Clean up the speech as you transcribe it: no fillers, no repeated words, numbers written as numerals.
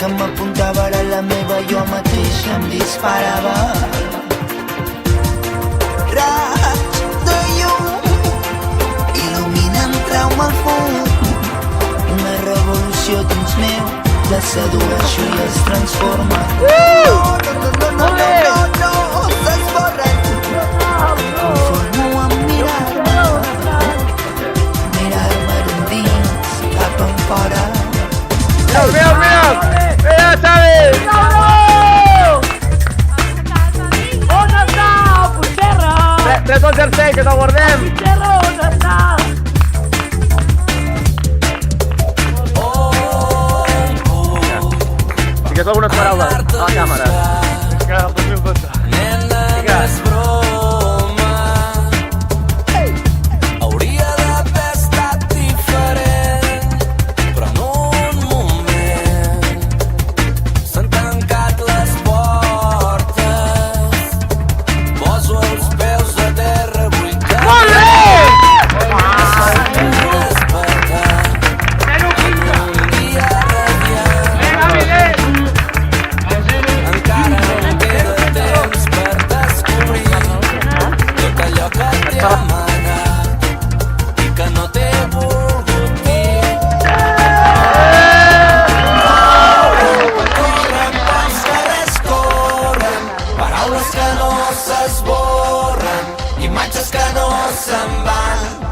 se m'apuntava ara la meva, jo mateix em disparava. Raig de llum il·luminen trau-me al fum, una revolució dins meu, la sedueixo i es transforma. No, s'esborren. Conformo amb mirar-me d'endins cap enfora. Mira, Xavi! On està el Puigcerra? Tret el jersei, que te'l guardem! Puigcerra, on està? Digues algunes paraules a la càmera. Que el 2012. Vinga. Hauria d'haver estat diferent, però en un moment s'han tancat les portes. Poso els peus a terra, vull que Molt bé! despertar en un dia radiant. Encara em queda temps per descobrir tot allò que t'he demanat i que no t'he volgut dir. Corren pels carrers, corren, paraules que no s'esborren, imatges que no se'n van.